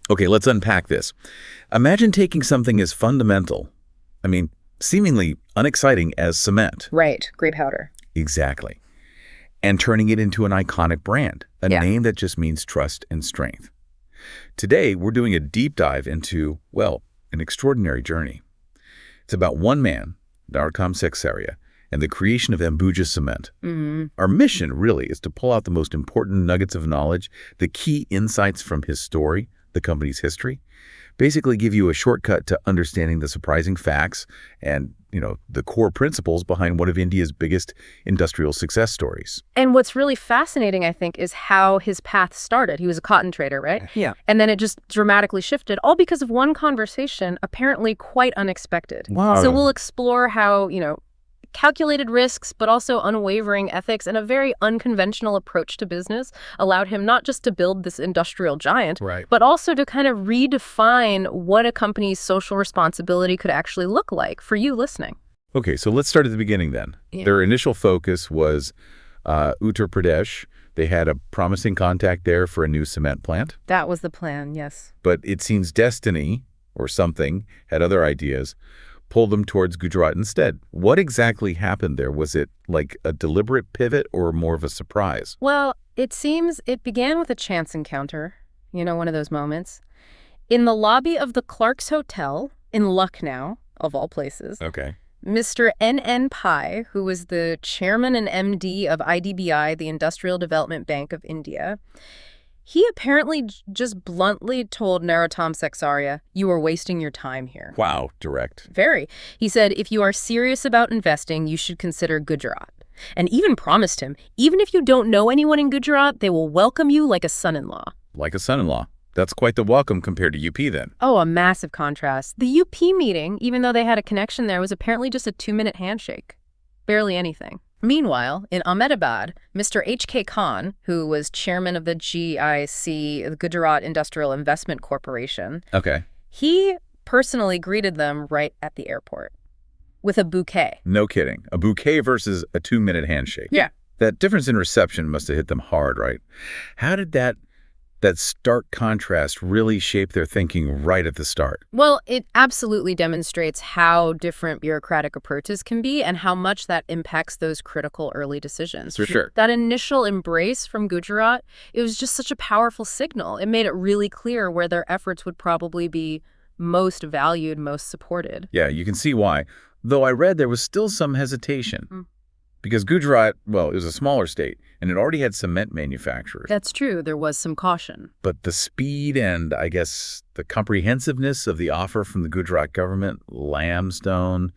Okay, let's unpack this. Imagine taking something as fundamental, seemingly unexciting as cement. Right, gray powder. Exactly. And turning it into an iconic brand, a Yeah. name that just means trust and strength. Today, we're doing a deep dive into, well, an extraordinary journey. It's about one man, Sekhsaria, and the creation of Ambuja cement. Our mission, really, is to pull out the most important nuggets of knowledge, the key insights from his story, the company's history, basically give you a shortcut to understanding the surprising facts and, the core principles behind one of India's biggest industrial success stories. And what's really fascinating, I think, is how his path started. He was a cotton trader, right? Yeah. And then it just dramatically shifted, all because of one conversation, apparently quite unexpected. Wow. So we'll explore how, calculated risks, but also unwavering ethics and a very unconventional approach to business allowed him not just to build this industrial giant, Right. but also to kind of redefine what a company's social responsibility could actually look like for you listening. Okay, so let's start at the beginning then. Yeah. Their initial focus was Uttar Pradesh. They had a promising contact there for a new cement plant. That was the plan, yes. But it seems destiny, or something, had other ideas, pulled them towards Gujarat instead. What exactly happened there? Was it like a deliberate pivot or more of a surprise? Well, it seems it began with a chance encounter, one of those moments. In the lobby of the Clark's Hotel in Lucknow, of all places, Okay. Mr. N.N. Pai, who was the chairman and MD of IDBI, the Industrial Development Bank of India, he apparently just bluntly told Narottam Sekhsaria, "You are wasting your time here." Wow, direct. Very. He said, "If you are serious about investing, you should consider Gujarat." And even promised him, even if you don't know anyone in Gujarat, they will welcome you like a son-in-law. Like a son-in-law. That's quite the welcome compared to UP then. Oh, a massive contrast. The UP meeting, even though they had a connection there, was apparently just a 2-minute handshake. Barely anything. Meanwhile, in Ahmedabad, Mr. H.K. Khan, who was chairman of the GIC, the Gujarat Industrial Investment Corporation, Okay. he personally greeted them right at the airport with a bouquet. No kidding. A bouquet versus a 2-minute handshake. Yeah. That difference in reception must have hit them hard, right? How did that stark contrast really shape their thinking right at the start? Well, it absolutely demonstrates how different bureaucratic approaches can be and how much that impacts those critical early decisions. For sure. That initial embrace from Gujarat, it was just such a powerful signal. It made it really clear where their efforts would probably be most valued, most supported. Yeah, you can see why. Though I read there was still some hesitation. Because Gujarat, well, it was a smaller state, and it already had cement manufacturers. That's true. There was some caution. But the speed and, I guess, the comprehensiveness of the offer from the Gujarat government, limestone,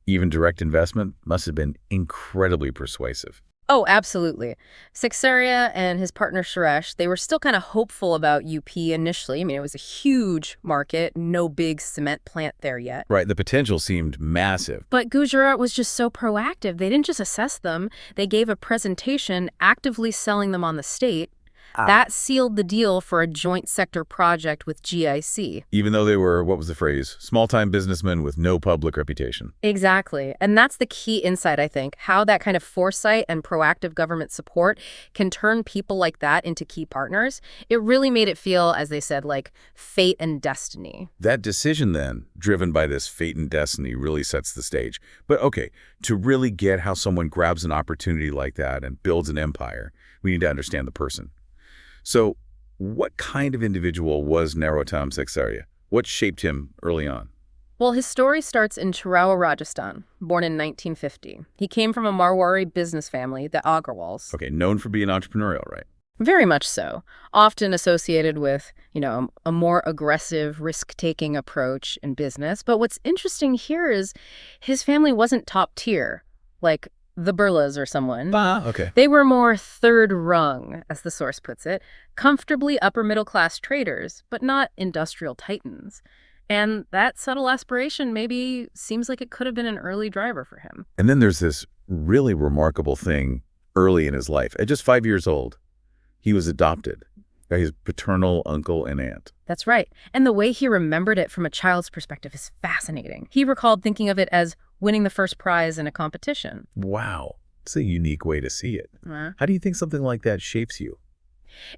even direct investment, must have been incredibly persuasive. Oh, absolutely. Sekhsaria and his partner Suresh, they were still kind of hopeful about UP initially. I mean, it was a huge market, no big cement plant there yet. Right, the potential seemed massive. But Gujarat was just so proactive. They didn't just assess them. They gave a presentation actively selling them on the state. That sealed the deal for a joint sector project with GIC. Even though they were, what was the phrase, small-time businessmen with no public reputation. Exactly. And that's the key insight, I think, how that kind of foresight and proactive government support can turn people like that into key partners. It really made it feel, as they said, like fate and destiny. That decision then, driven by this fate and destiny, really sets the stage. But okay, to really get how someone grabs an opportunity like that and builds an empire, we need to understand the person. So what kind of individual was Narottam Sekhsaria? What shaped him early on? Well, his story starts in Chirawa, Rajasthan, born in 1950. He came from a Marwari business family, the Agrawals. Okay, known for being entrepreneurial, right? Very much so. Often associated with, a more aggressive, risk-taking approach in business. But what's interesting here is his family wasn't top tier, like the Birlas or someone. Okay. They were more third rung, as the source puts it, comfortably upper middle class traders, but not industrial titans. And that subtle aspiration maybe seems like it could have been an early driver for him. And then there's this really remarkable thing early in his life. At just 5 years old, he was adopted by his paternal uncle and aunt. That's right. And the way he remembered it from a child's perspective is fascinating. He recalled thinking of it as winning the first prize in a competition. Wow. It's a unique way to see it. How do you think something like that shapes you?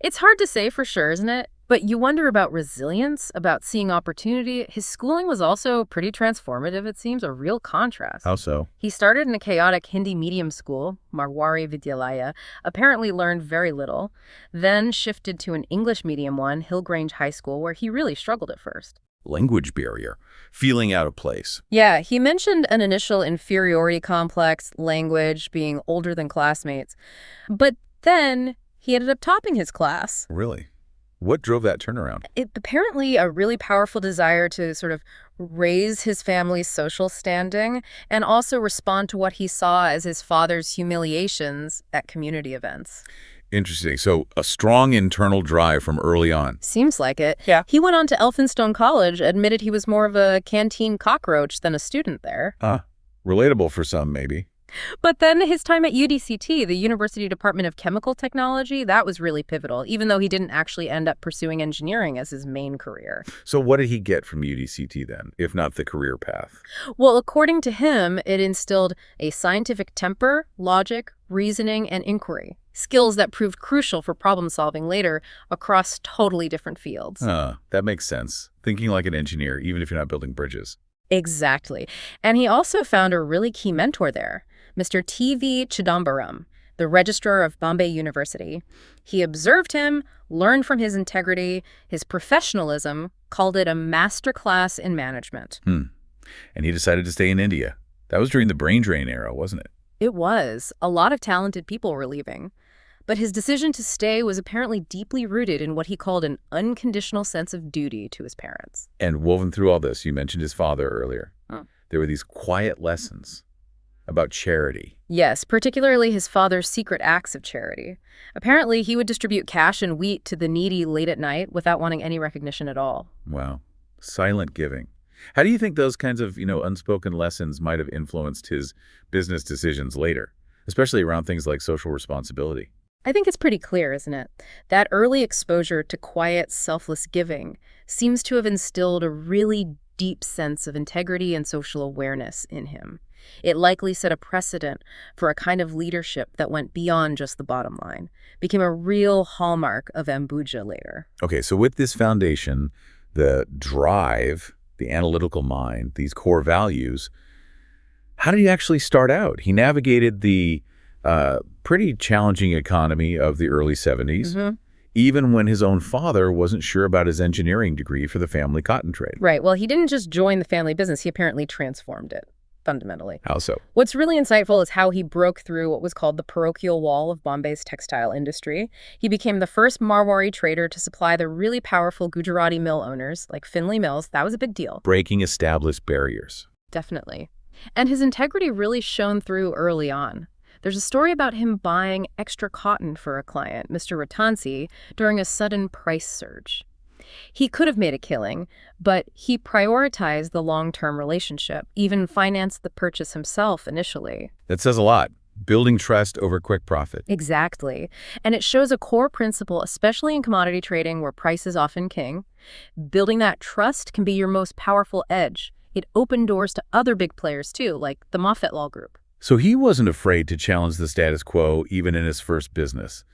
It's hard to say for sure, isn't it? But you wonder about resilience, about seeing opportunity. His schooling was also pretty transformative, it seems, a real contrast. How so? He started in a chaotic Hindi medium school, Marwari Vidyalaya, apparently learned very little, then shifted to an English medium one, Hillgrange High School, where he really struggled at first. Language barrier. Feeling out of place. Yeah, he mentioned an initial inferiority complex, language, being older than classmates. But then he ended up topping his class. Really? What drove that turnaround? Apparently a really powerful desire to sort of raise his family's social standing and also respond to what he saw as his father's humiliations at community events. Interesting. So a strong internal drive from early on. Seems like it. Yeah. He went on to Elphinstone College, admitted he was more of a canteen cockroach than a student there. Relatable for some, maybe. But then his time at UDCT, the University Department of Chemical Technology, that was really pivotal, even though he didn't actually end up pursuing engineering as his main career. So what did he get from UDCT then, if not the career path? Well, according to him, it instilled a scientific temper, logic, reasoning, and inquiry, skills that proved crucial for problem solving later across totally different fields. That makes sense. Thinking like an engineer, even if you're not building bridges. Exactly. And he also found a really key mentor there, Mr. T.V. Chidambaram, the registrar of Bombay University. He observed him, learned from his integrity, his professionalism, called it a masterclass in management. And he decided to stay in India. That was during the brain drain era, wasn't it? It was. A lot of talented people were leaving. But his decision to stay was apparently deeply rooted in what he called an unconditional sense of duty to his parents. And woven through all this, you mentioned his father earlier. There were these quiet lessons about charity. Yes, particularly his father's secret acts of charity. Apparently, he would distribute cash and wheat to the needy late at night without wanting any recognition at all. Wow. Silent giving. How do you think those kinds of, unspoken lessons might have influenced his business decisions later, especially around things like social responsibility? I think it's pretty clear, isn't it? That early exposure to quiet, selfless giving seems to have instilled a really deep sense of integrity and social awareness in him. It likely set a precedent for a kind of leadership that went beyond just the bottom line, became a real hallmark of Ambuja later. Okay, so with this foundation, the drive, the analytical mind, these core values, how did he actually start out? He navigated the pretty challenging economy of the early 70s, even when his own father wasn't sure about his engineering degree for the family cotton trade. Right. Well, he didn't just join the family business. He apparently transformed it, fundamentally. How so? What's really insightful is how he broke through what was called the parochial wall of Bombay's textile industry. He became the first Marwari trader to supply the really powerful Gujarati mill owners, like Finley Mills. That was a big deal. Breaking established barriers. Definitely. And his integrity really shone through early on. There's a story about him buying extra cotton for a client, Mr. Ratansi, during a sudden price surge. He could have made a killing, but he prioritized the long-term relationship, even financed the purchase himself initially. That says a lot. Building trust over quick profit. Exactly. And it shows a core principle, especially in commodity trading where price is often king. Building that trust can be your most powerful edge. It opened doors to other big players too, like the Moffett Law Group. So he wasn't afraid to challenge the status quo even in his first business.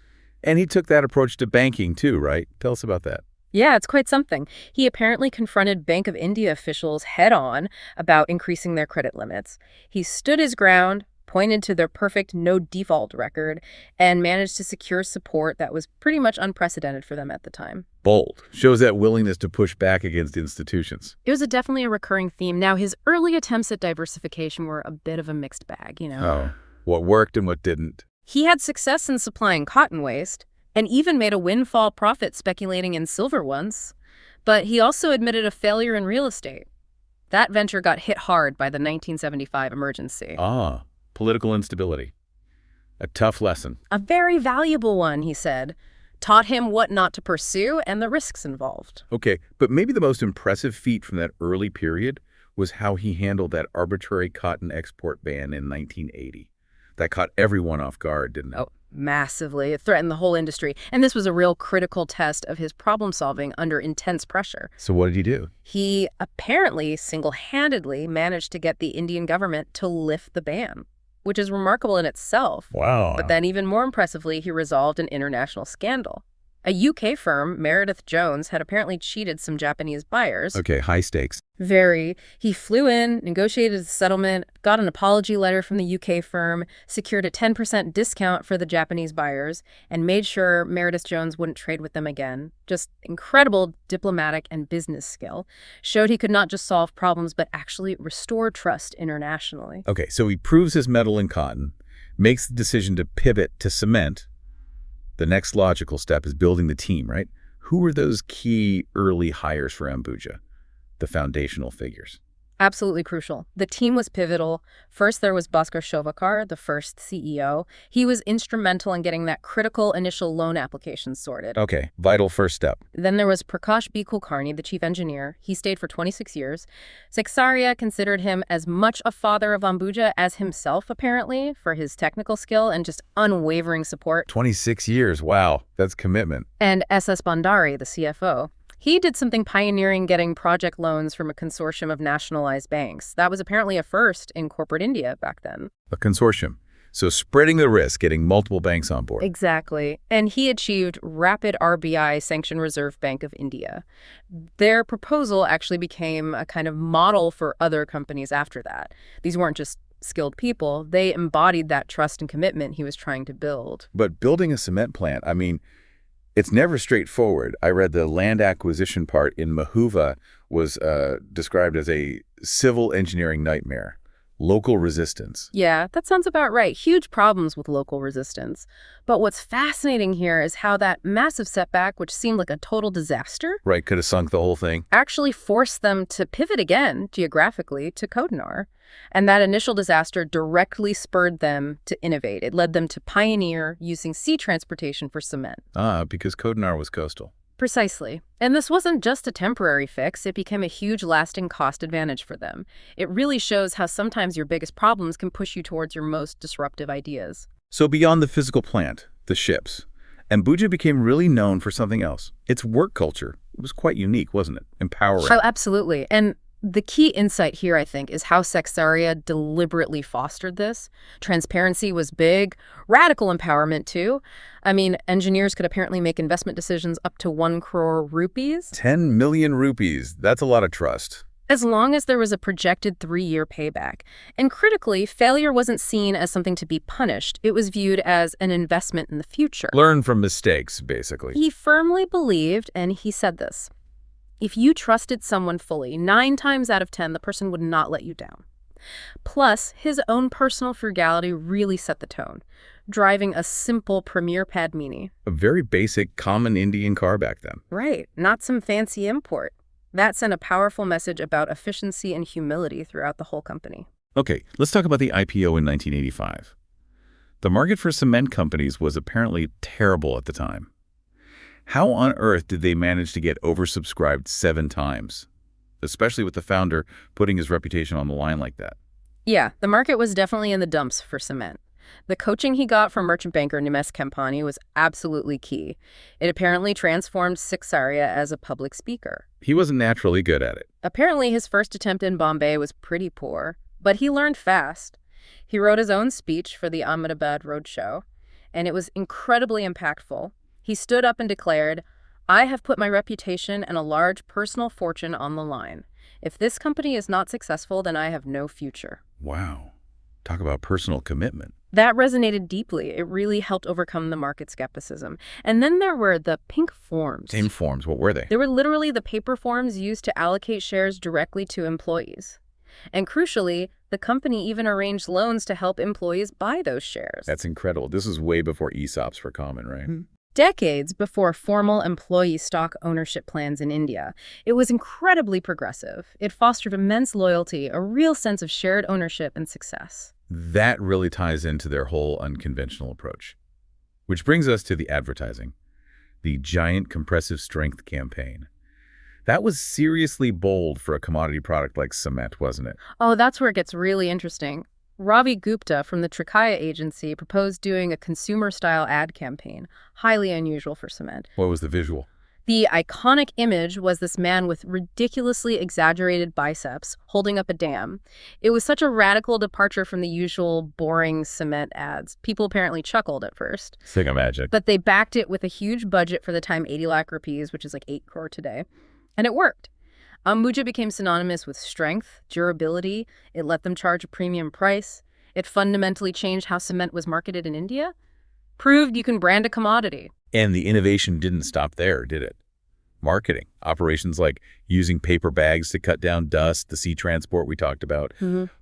And he took that approach to banking too, right? Tell us about that. Yeah, it's quite something. He apparently confronted Bank of India officials head-on about increasing their credit limits. He stood his ground, pointed to their perfect no-default record, and managed to secure support that was pretty much unprecedented for them at the time. Bold. Shows that willingness to push back against institutions. It was definitely a recurring theme. Now, his early attempts at diversification were a bit of a mixed bag, Oh, what worked and what didn't. He had success in supplying cotton waste, and even made a windfall profit speculating in silver once. But he also admitted a failure in real estate. That venture got hit hard by the 1975 emergency. Political instability. A tough lesson. A very valuable one, he said. Taught him what not to pursue and the risks involved. Okay, but maybe the most impressive feat from that early period was how he handled that arbitrary cotton export ban in 1980. That caught everyone off guard, didn't it? Oh, massively. It threatened the whole industry. And this was a real critical test of his problem solving under intense pressure. So what did he do? He apparently single-handedly managed to get the Indian government to lift the ban, which is remarkable in itself. Wow. But then even more impressively, he resolved an international scandal. A UK firm, Meredith Jones, had apparently cheated some Japanese buyers. Okay, high stakes. Very. He flew in, negotiated a settlement, got an apology letter from the UK firm, secured a 10% discount for the Japanese buyers, and made sure Meredith Jones wouldn't trade with them again. Just incredible diplomatic and business skill. Showed he could not just solve problems, but actually restore trust internationally. Okay, so he proves his mettle in cotton, makes the decision to pivot to cement. The next logical step is building the team, right? Who were those key early hires for Ambuja, the foundational figures? Absolutely crucial. The team was pivotal. First, there was Bhaskar Shovakar, the first CEO. He was instrumental in getting that critical initial loan application sorted. Okay, vital first step. Then there was Prakash B. Kulkarni, the chief engineer. He stayed for 26 years. Sekhsaria considered him as much a father of Ambuja as himself, apparently, for his technical skill and just unwavering support. 26 years, wow, that's commitment. And S.S. Bandari, the CFO. He did something pioneering, getting project loans from a consortium of nationalized banks. That was apparently a first in corporate India back then. A consortium. So spreading the risk, getting multiple banks on board. Exactly. And he achieved rapid RBI, Sanctioned Reserve Bank of India. Their proposal actually became a kind of model for other companies after that. These weren't just skilled people. They embodied that trust and commitment he was trying to build. But building a cement plant, I mean, it's never straightforward. I read the land acquisition part in Mahuva was described as a civil engineering nightmare. Local resistance. Yeah, that sounds about right. Huge problems with local resistance. But what's fascinating here is how that massive setback, which seemed like a total disaster, Right, could have sunk the whole thing. actually forced them to pivot again, geographically, to Kodanar. And that initial disaster directly spurred them to innovate. It led them to pioneer using sea transportation for cement. Because Kodanar was coastal. Precisely. And this wasn't just a temporary fix. It became a huge lasting cost advantage for them. It really shows how sometimes your biggest problems can push you towards your most disruptive ideas. So beyond the physical plant, the ships, Ambuja became really known for something else. Its work culture. It was quite unique, wasn't it? Empowering. Oh, absolutely. And the key insight here, I think, is how Sekhsaria deliberately fostered this. Transparency was big, radical empowerment, too. I mean, engineers could apparently make investment decisions up to 1 crore rupees. 10 million rupees. That's a lot of trust. As long as there was a projected 3-year payback. And critically, failure wasn't seen as something to be punished. It was viewed as an investment in the future. Learn from mistakes, basically. He firmly believed, and he said this, if you trusted someone fully, 9 times out of 10, the person would not let you down. Plus, his own personal frugality really set the tone, driving a simple Premier Padmini. A very basic, common Indian car back then. Right, not some fancy import. That sent a powerful message about efficiency and humility throughout the whole company. Okay, let's talk about the IPO in 1985. The market for cement companies was apparently terrible at the time. How on earth did they manage to get oversubscribed 7 times? Especially with the founder putting his reputation on the line like that. Yeah, the market was definitely in the dumps for cement. The coaching he got from merchant banker Nimesh Kampani was absolutely key. It apparently transformed Sekhsaria as a public speaker. He wasn't naturally good at it. Apparently, his first attempt in Bombay was pretty poor, but he learned fast. He wrote his own speech for the Ahmedabad Roadshow, and it was incredibly impactful. He stood up and declared, I have put my reputation and a large personal fortune on the line. If this company is not successful, then I have no future. Wow. Talk about personal commitment. That resonated deeply. It really helped overcome the market skepticism. And then there were the pink forms. Same forms, what were they? They were literally the paper forms used to allocate shares directly to employees. And crucially, the company even arranged loans to help employees buy those shares. That's incredible. This was way before ESOPs were common, right? Decades before formal employee stock ownership plans in India. It was incredibly progressive. It fostered immense loyalty, a real sense of shared ownership and success. That really ties into their whole unconventional approach. Which brings us to the advertising. The giant compressive strength campaign. That was seriously bold for a commodity product like cement, wasn't it? Oh, that's where it gets really interesting. Ravi Gupta from the Trikaya agency proposed doing a consumer-style ad campaign, highly unusual for cement. What was the visual? The iconic image was this man with ridiculously exaggerated biceps holding up a dam. It was such a radical departure from the usual boring cement ads. People apparently chuckled at first. Sick magic. But they backed it with a huge budget for the time, 80 lakh rupees, which is like 8 crore today. And it worked. Ambuja became synonymous with strength, durability. It let them charge a premium price. It fundamentally changed how cement was marketed in India. Proved you can brand a commodity. And the innovation didn't stop there, did it? Marketing, operations like using paper bags to cut down dust, the sea transport we talked about.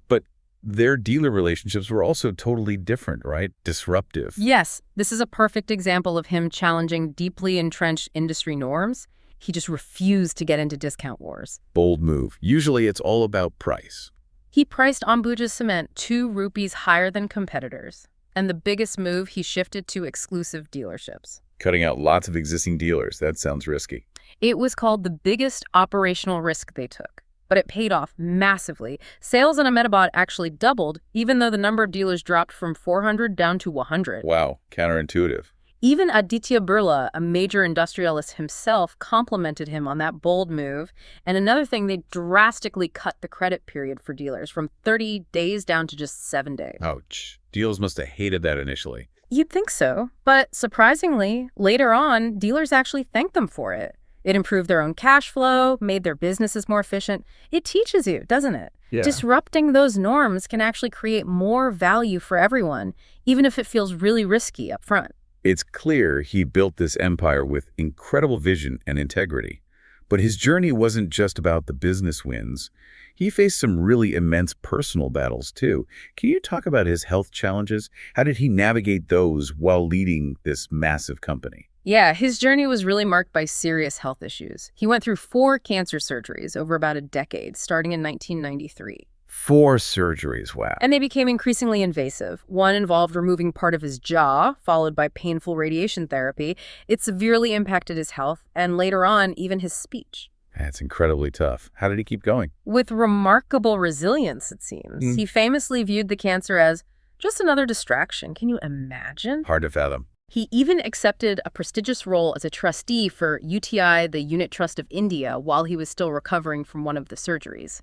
But their dealer relationships were also totally different, right? Disruptive. Yes, this is a perfect example of him challenging deeply entrenched industry norms. He just refused to get into discount wars. Bold move. Usually it's all about price. He priced Ambuja's cement 2 rupees higher than competitors. And the biggest move, he shifted to exclusive dealerships. Cutting out lots of existing dealers. That sounds risky. It was called the biggest operational risk they took, but it paid off massively. Sales in Ahmedabad actually doubled, even though the number of dealers dropped from 400 down to 100. Wow, counterintuitive. Even Aditya Birla, a major industrialist himself, complimented him on that bold move. And another thing, they drastically cut the credit period for dealers from 30 days down to just 7 days. Ouch. Dealers must have hated that initially. You'd think so, but surprisingly, later on, dealers actually thanked them for it. It improved their own cash flow, made their businesses more efficient. It teaches you, doesn't it? Yeah. Disrupting those norms can actually create more value for everyone, even if it feels really risky up front. It's clear he built this empire with incredible vision and integrity. But his journey wasn't just about the business wins. He faced some really immense personal battles, too. Can you talk about his health challenges? How did he navigate those while leading this massive company? Yeah, his journey was really marked by serious health issues. He went through 4 cancer surgeries over about a decade, starting in 1993. 4 surgeries, wow. And they became increasingly invasive. One involved removing part of his jaw, followed by painful radiation therapy. It severely impacted his health, and later on, even his speech. That's incredibly tough. How did he keep going? With remarkable resilience, it seems. He famously viewed the cancer as just another distraction. Can you imagine? Hard to fathom. He even accepted a prestigious role as a trustee for UTI, the Unit Trust of India, while he was still recovering from one of the surgeries.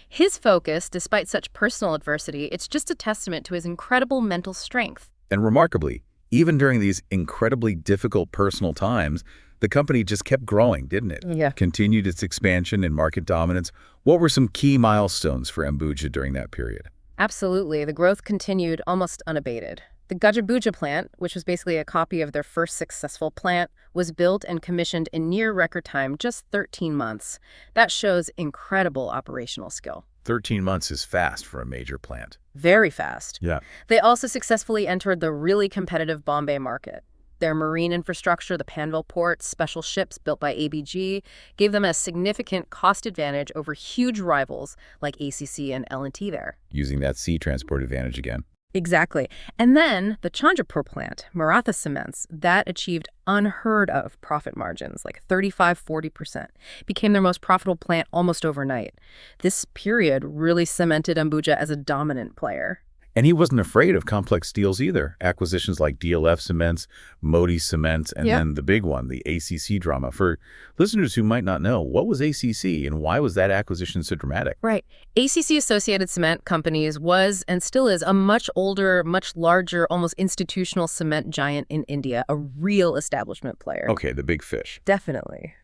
His focus, despite such personal adversity, it's just a testament to his incredible mental strength. And remarkably, even during these incredibly difficult personal times, the company just kept growing, didn't it? Yeah. Continued its expansion and market dominance. What were some key milestones for Ambuja during that period? Absolutely. The growth continued almost unabated. The Gajabuja plant, which was basically a copy of their first successful plant, was built and commissioned in near record time, just 13 months. That shows incredible operational skill. 13 months is fast for a major plant. Very fast. Yeah. They also successfully entered the really competitive Bombay market. Their marine infrastructure, the Panvel port, special ships built by ABG, gave them a significant cost advantage over huge rivals like ACC and L&T there. Using that sea transport advantage again. Exactly. And then the Chandrapur plant, Maratha Cements, that achieved unheard of profit margins, like 35–40%. Became their most profitable plant almost overnight. This period really cemented Ambuja as a dominant player. And he wasn't afraid of complex deals either. Acquisitions like DLF Cements, Modi Cements, and then the big one, the ACC drama. For listeners who might not know, what was ACC and why was that acquisition so dramatic? Right. ACC Associated Cement Companies was and still is a much older, much larger, almost institutional cement giant in India, a real establishment player. Okay, the big fish. Definitely.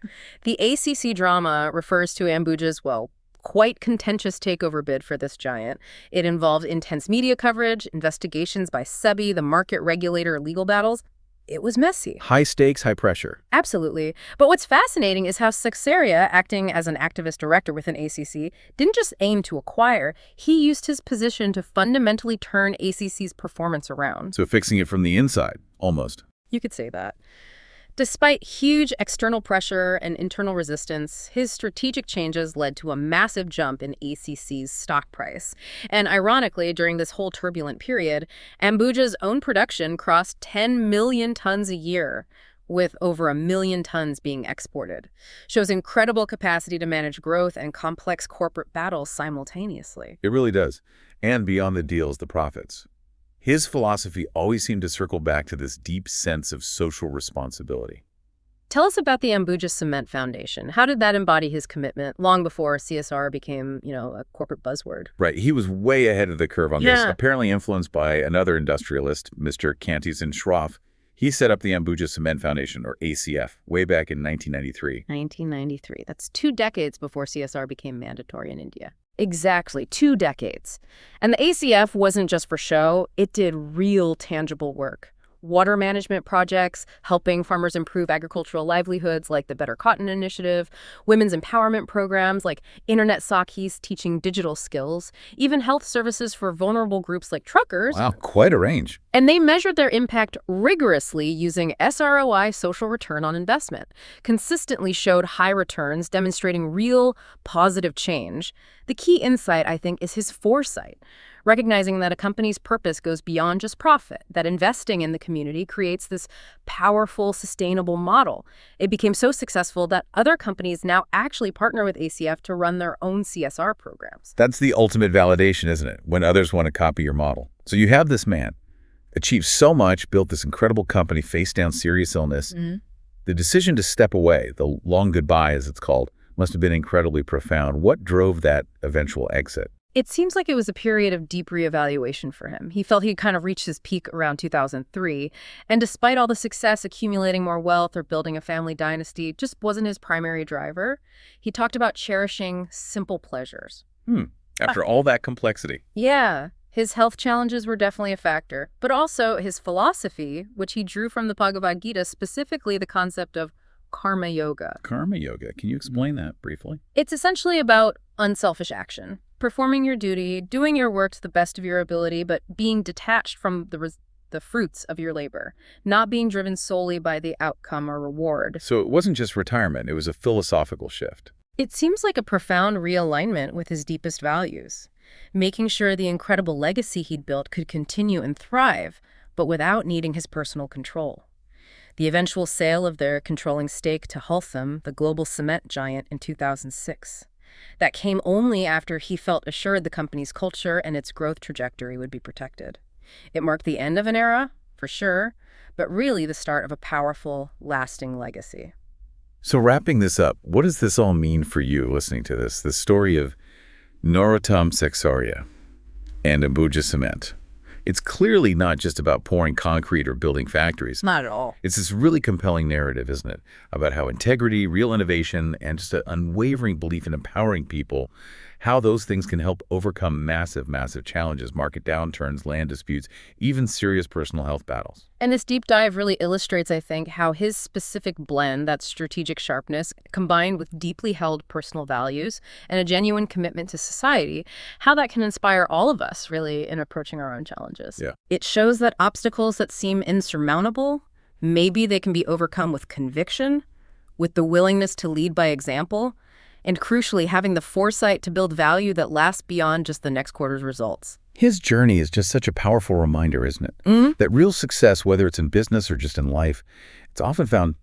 The ACC drama refers to Ambuja's, well, quite contentious takeover bid for this giant. It involved intense media coverage, investigations by SEBI, the market regulator, legal battles. It was messy. High stakes, high pressure. Absolutely. But what's fascinating is how Sekhsaria, acting as an activist director within ACC, didn't just aim to acquire. He used his position to fundamentally turn ACC's performance around. So fixing it from the inside, almost. You could say that. Despite huge external pressure and internal resistance, his strategic changes led to a massive jump in ACC's stock price. And ironically, during this whole turbulent period, Ambuja's own production crossed 10 million tons a year, with over 1 million tons being exported. Shows incredible capacity to manage growth and complex corporate battles simultaneously. It really does. And beyond the deals, the profits. His philosophy always seemed to circle back to this deep sense of social responsibility. Tell us about the Ambuja Cement Foundation. How did that embody his commitment long before CSR became, a corporate buzzword? Right. He was way ahead of the curve on this, Yeah. apparently influenced by another industrialist, Mr. Cantizan Schroff. He set up the Ambuja Cement Foundation, or ACF, way back in 1993. 1993. That's 2 decades before CSR became mandatory in India. Exactly, 2 decades. And the ACF wasn't just for show, it did real tangible work. Water management projects, helping farmers improve agricultural livelihoods like the Better Cotton Initiative, women's empowerment programs like Internet Sakis teaching digital skills, even health services for vulnerable groups like truckers. Wow, quite a range. And they measured their impact rigorously using SROI, social return on investment, consistently showed high returns, demonstrating real positive change. The key insight, I think, is his foresight, recognizing that a company's purpose goes beyond just profit, that investing in the community creates this powerful, sustainable model. It became so successful that other companies now actually partner with ACF to run their own CSR programs. That's the ultimate validation, isn't it? When others want to copy your model. So you have this man, achieved so much, built this incredible company, faced down serious illness. Mm-hmm. The decision to step away, the long goodbye as it's called, must have been incredibly profound. What drove that eventual exit? It seems like it was a period of deep reevaluation for him. He felt he'd kind of reached his peak around 2003, and despite all the success, accumulating more wealth or building a family dynasty just wasn't his primary driver. He talked about cherishing simple pleasures. After all that complexity. Yeah, his health challenges were definitely a factor, but also his philosophy, which he drew from the Bhagavad Gita, specifically the concept of karma yoga. Karma yoga. Can you explain that briefly? It's essentially about unselfish action, performing your duty, doing your work to the best of your ability, but being detached from the fruits of your labor, not being driven solely by the outcome or reward. So it wasn't just retirement, it was a philosophical shift. It seems like a profound realignment with his deepest values, making sure the incredible legacy he'd built could continue and thrive, but without needing his personal control. The eventual sale of their controlling stake to Holcim, the global cement giant, in 2006. That came only after he felt assured the company's culture and its growth trajectory would be protected. It marked the end of an era, for sure, but really the start of a powerful, lasting legacy. So wrapping this up, what does this all mean for you listening to this story of Narottam Sekhsaria and Ambuja Cement? It's clearly not just about pouring concrete or building factories. Not at all. It's this really compelling narrative, isn't it? About how integrity, real innovation, and just an unwavering belief in empowering people, how those things can help overcome massive, massive challenges, market downturns, land disputes, even serious personal health battles. And this deep dive really illustrates, I think, how his specific blend, that strategic sharpness, combined with deeply held personal values and a genuine commitment to society, how that can inspire all of us, really, in approaching our own challenges. Yeah. It shows that obstacles that seem insurmountable, maybe they can be overcome with conviction, with the willingness to lead by example, and crucially, having the foresight to build value that lasts beyond just the next quarter's results. His journey is just such a powerful reminder, isn't it? Mm-hmm. That real success, whether it's in business or just in life, it's often found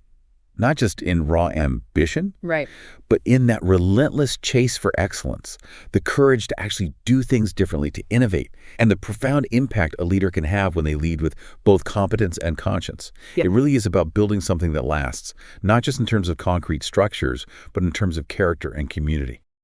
not just in raw ambition, Right. but in that relentless chase for excellence, the courage to actually do things differently, to innovate, and the profound impact a leader can have when they lead with both competence and conscience. Yeah. It really is about building something that lasts, not just in terms of concrete structures, but in terms of character and community.